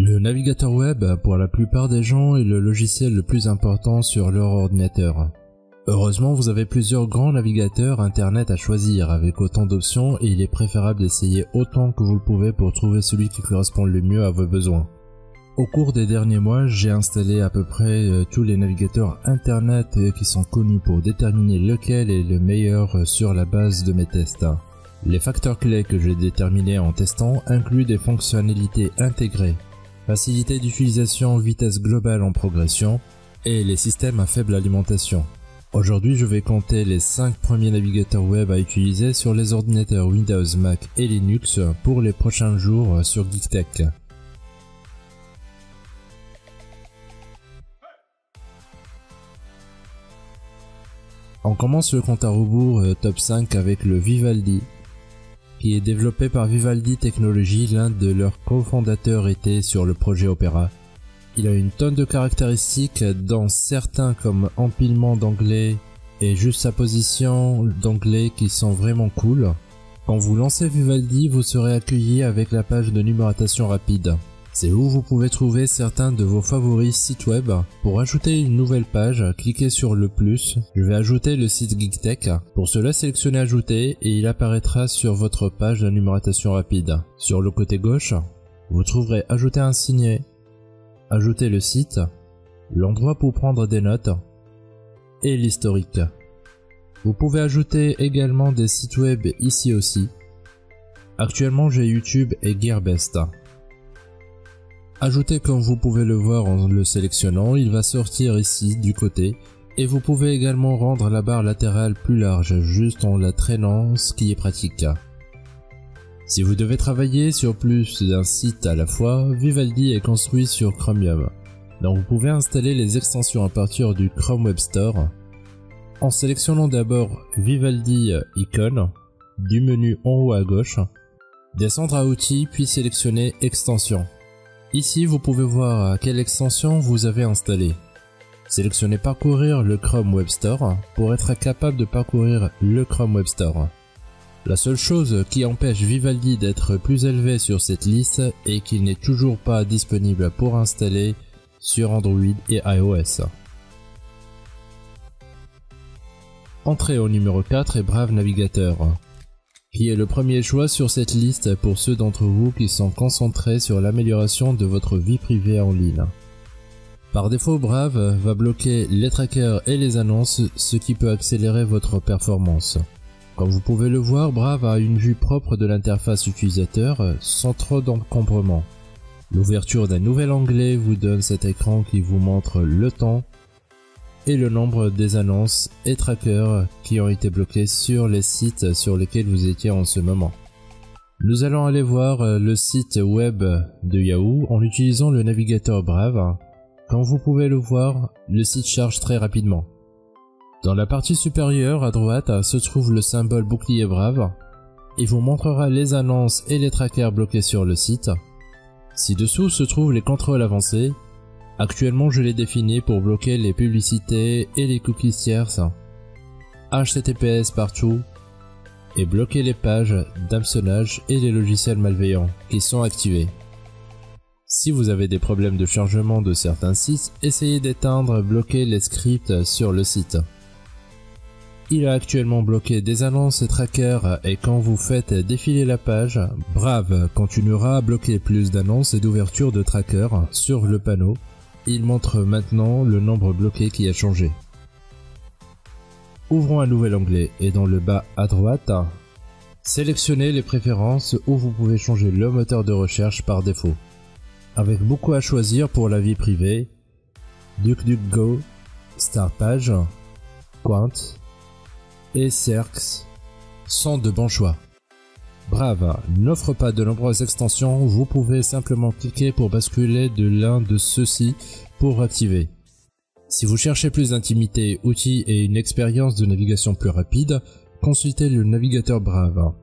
Le navigateur web, pour la plupart des gens, est le logiciel le plus important sur leur ordinateur. Heureusement, vous avez plusieurs grands navigateurs internet à choisir avec autant d'options et il est préférable d'essayer autant que vous le pouvez pour trouver celui qui correspond le mieux à vos besoins. Au cours des derniers mois, j'ai installé à peu près tous les navigateurs internet qui sont connus pour déterminer lequel est le meilleur sur la base de mes tests. Les facteurs clés que j'ai déterminés en testant incluent des fonctionnalités intégrées, facilité d'utilisation, vitesse globale en progression et les systèmes à faible alimentation. Aujourd'hui, je vais compter les 5 premiers navigateurs web à utiliser sur les ordinateurs Windows, Mac et Linux pour les prochains jours sur Geektech. On commence le compte à rebours top 5 avec le Vivaldi, qui est développé par Vivaldi Technologies. L'un de leurs cofondateurs était sur le projet Opera. Il a une tonne de caractéristiques, dont certains comme empilement d'onglets et juste sa position d'onglets qui sont vraiment cool. Quand vous lancez Vivaldi, vous serez accueilli avec la page de numérotation rapide. C'est où vous pouvez trouver certains de vos favoris sites web. Pour ajouter une nouvelle page, cliquez sur le plus. Je vais ajouter le site Geektech. Pour cela, sélectionnez Ajouter et il apparaîtra sur votre page de numérotation rapide. Sur le côté gauche, vous trouverez Ajouter un signet, Ajouter le site, l'endroit pour prendre des notes et l'historique. Vous pouvez ajouter également des sites web ici aussi. Actuellement, j'ai YouTube et Gearbest. Ajoutez comme vous pouvez le voir en le sélectionnant, il va sortir ici du côté et vous pouvez également rendre la barre latérale plus large juste en la traînant, ce qui est pratique. Si vous devez travailler sur plus d'un site à la fois, Vivaldi est construit sur Chromium. Donc vous pouvez installer les extensions à partir du Chrome Web Store en sélectionnant d'abord Vivaldi Icon du menu en haut à gauche, descendre à Outils puis sélectionner Extensions. Ici, vous pouvez voir quelle extension vous avez installée. Sélectionnez Parcourir le Chrome Web Store pour être capable de parcourir le Chrome Web Store. La seule chose qui empêche Vivaldi d'être plus élevé sur cette liste est qu'il n'est toujours pas disponible pour installer sur Android et iOS. Entrez au numéro 4 et Brave Navigator, qui est le premier choix sur cette liste pour ceux d'entre vous qui sont concentrés sur l'amélioration de votre vie privée en ligne. Par défaut, Brave va bloquer les trackers et les annonces, ce qui peut accélérer votre performance. Comme vous pouvez le voir, Brave a une vue propre de l'interface utilisateur sans trop d'encombrement. L'ouverture d'un nouvel onglet vous donne cet écran qui vous montre le temps et le nombre des annonces et trackers qui ont été bloqués sur les sites sur lesquels vous étiez en ce moment. Nous allons aller voir le site web de Yahoo en utilisant le navigateur Brave. Comme vous pouvez le voir, le site charge très rapidement. Dans la partie supérieure à droite se trouve le symbole bouclier Brave. Il vous montrera les annonces et les trackers bloqués sur le site. Ci-dessous se trouvent les contrôles avancés. Actuellement, je les définis pour bloquer les publicités et les cookies tierces, HTTPS partout, et bloquer les pages d'hameçonnage et les logiciels malveillants qui sont activés. Si vous avez des problèmes de chargement de certains sites, essayez d'éteindre, bloquer les scripts sur le site. Il a actuellement bloqué des annonces et trackers et quand vous faites défiler la page, Brave continuera à bloquer plus d'annonces et d'ouverture de trackers sur le panneau. Il montre maintenant le nombre bloqué qui a changé. Ouvrons un nouvel onglet et dans le bas à droite, sélectionnez les préférences où vous pouvez changer le moteur de recherche par défaut. Avec beaucoup à choisir pour la vie privée, DuckDuckGo, Startpage, Quant et Cercs sont de bons choix. Brave n'offre pas de nombreuses extensions, vous pouvez simplement cliquer pour basculer de l'un de ceux-ci pour activer. Si vous cherchez plus d'intimité, outils et une expérience de navigation plus rapide, consultez le navigateur Brave.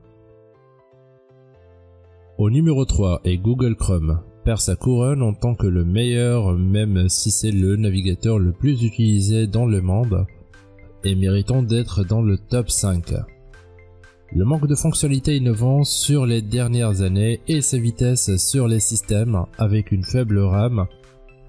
Au numéro 3 est Google Chrome, perd sa couronne en tant que le meilleur même si c'est le navigateur le plus utilisé dans le monde et méritant d'être dans le top 5. Le manque de fonctionnalités innovantes sur les dernières années et sa vitesse sur les systèmes avec une faible RAM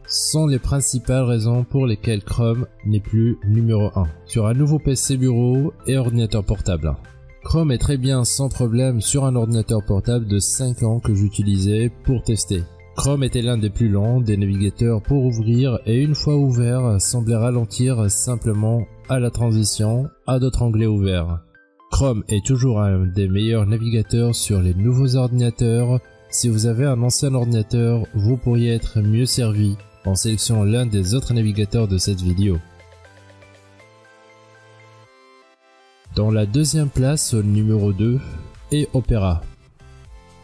sont les principales raisons pour lesquelles Chrome n'est plus numéro 1 sur un nouveau PC bureau et ordinateur portable. Chrome est très bien sans problème sur un ordinateur portable de 5 ans que j'utilisais pour tester. Chrome était l'un des plus lents des navigateurs pour ouvrir et une fois ouvert semblait ralentir simplement à la transition à d'autres onglets ouverts. Chrome est toujours un des meilleurs navigateurs sur les nouveaux ordinateurs. Si vous avez un ancien ordinateur, vous pourriez être mieux servi en sélectionnant l'un des autres navigateurs de cette vidéo. Dans la deuxième place, numéro 2, est Opera.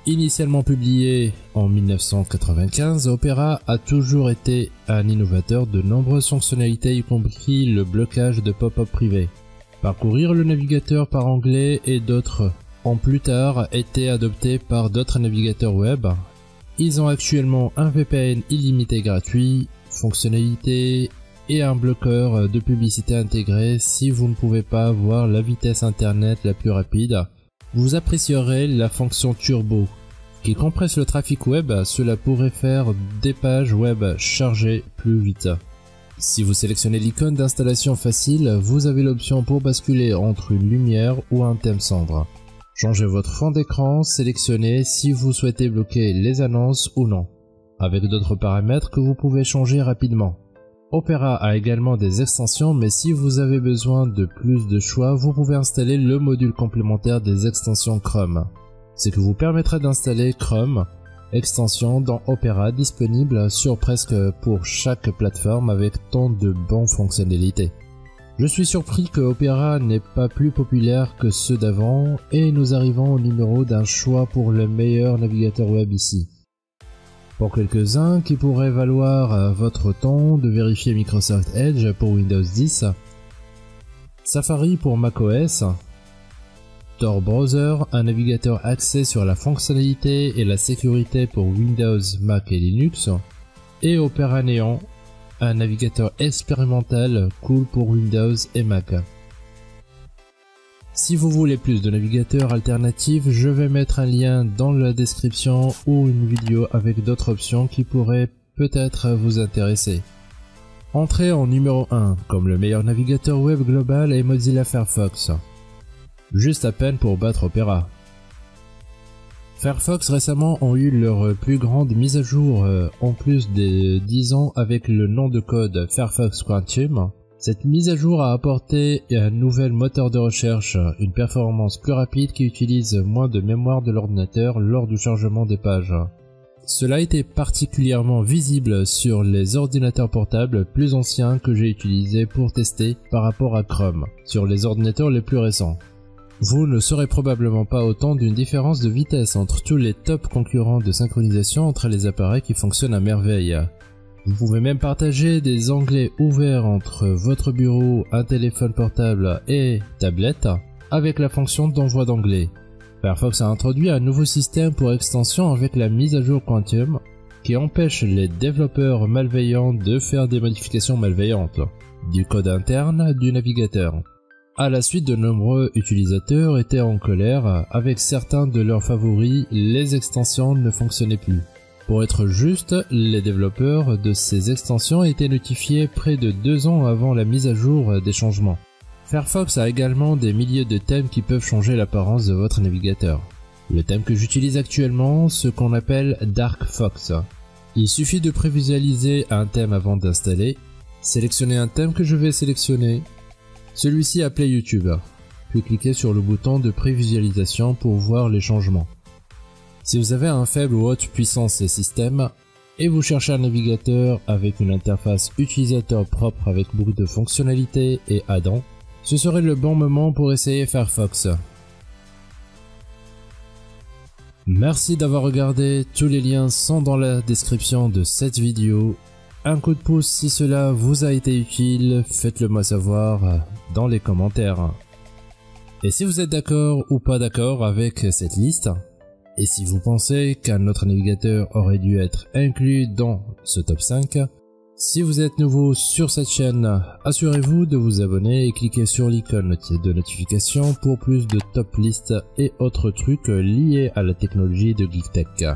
Initialement publié en 1995, Opera a toujours été un innovateur de nombreuses fonctionnalités, y compris le blocage de pop-up privés. Parcourir le navigateur par onglet et d'autres ont plus tard été adoptés par d'autres navigateurs web. Ils ont actuellement un VPN illimité gratuit, fonctionnalités et un bloqueur de publicité intégré. Si vous ne pouvez pas avoir la vitesse internet la plus rapide, vous apprécierez la fonction Turbo qui compresse le trafic web. Cela pourrait faire des pages web chargées plus vite. Si vous sélectionnez l'icône d'installation facile, vous avez l'option pour basculer entre une lumière ou un thème sombre. Changez votre fond d'écran, sélectionnez si vous souhaitez bloquer les annonces ou non, avec d'autres paramètres que vous pouvez changer rapidement. Opera a également des extensions, mais si vous avez besoin de plus de choix, vous pouvez installer le module complémentaire des extensions Chrome, ce qui vous permettra d'installer Chrome extension dans Opera disponible sur presque pour chaque plateforme avec tant de bonnes fonctionnalités. Je suis surpris que Opera n'est pas plus populaire que ceux d'avant et nous arrivons au numéro d'un choix pour le meilleur navigateur web ici. Pour quelques-uns qui pourraient valoir votre temps de vérifier Microsoft Edge pour Windows 10, Safari pour macOS, Tor Browser, un navigateur axé sur la fonctionnalité et la sécurité pour Windows, Mac et Linux, et Opera Neon, un navigateur expérimental cool pour Windows et Mac. Si vous voulez plus de navigateurs alternatifs, je vais mettre un lien dans la description ou une vidéo avec d'autres options qui pourraient peut-être vous intéresser. Entrez en numéro 1 comme le meilleur navigateur web global est Mozilla Firefox. Juste à peine pour battre Opera. Firefox récemment ont eu leur plus grande mise à jour en plus de 10 ans avec le nom de code Firefox Quantum. Cette mise à jour a apporté un nouvel moteur de recherche, une performance plus rapide qui utilise moins de mémoire de l'ordinateur lors du chargement des pages. Cela a été particulièrement visible sur les ordinateurs portables plus anciens que j'ai utilisés pour tester par rapport à Chrome, sur les ordinateurs les plus récents. Vous ne saurez probablement pas autant d'une différence de vitesse entre tous les top concurrents de synchronisation entre les appareils qui fonctionnent à merveille. Vous pouvez même partager des onglets ouverts entre votre bureau, un téléphone portable et tablette avec la fonction d'envoi d'onglets. Firefox a introduit un nouveau système pour extension avec la mise à jour Quantum qui empêche les développeurs malveillants de faire des modifications malveillantes du code interne du navigateur. À la suite, de nombreux utilisateurs étaient en colère. Avec certains de leurs favoris, les extensions ne fonctionnaient plus. Pour être juste, les développeurs de ces extensions étaient notifiés près de 2 ans avant la mise à jour des changements. Firefox a également des milliers de thèmes qui peuvent changer l'apparence de votre navigateur. Le thème que j'utilise actuellement, ce qu'on appelle Dark Fox. Il suffit de prévisualiser un thème avant d'installer, sélectionner un thème que je vais sélectionner, celui-ci appelé YouTube, puis cliquez sur le bouton de prévisualisation pour voir les changements. Si vous avez un faible ou haute puissance système et vous cherchez un navigateur avec une interface utilisateur propre avec beaucoup de fonctionnalités et add-ons, ce serait le bon moment pour essayer Firefox. Merci d'avoir regardé, tous les liens sont dans la description de cette vidéo. Un coup de pouce si cela vous a été utile, faites-le moi savoir dans les commentaires. Et si vous êtes d'accord ou pas d'accord avec cette liste, et si vous pensez qu'un autre navigateur aurait dû être inclus dans ce top 5, Si vous êtes nouveau sur cette chaîne, assurez-vous de vous abonner et cliquez sur l'icône de notification pour plus de top listes et autres trucs liés à la technologie de GeekTech.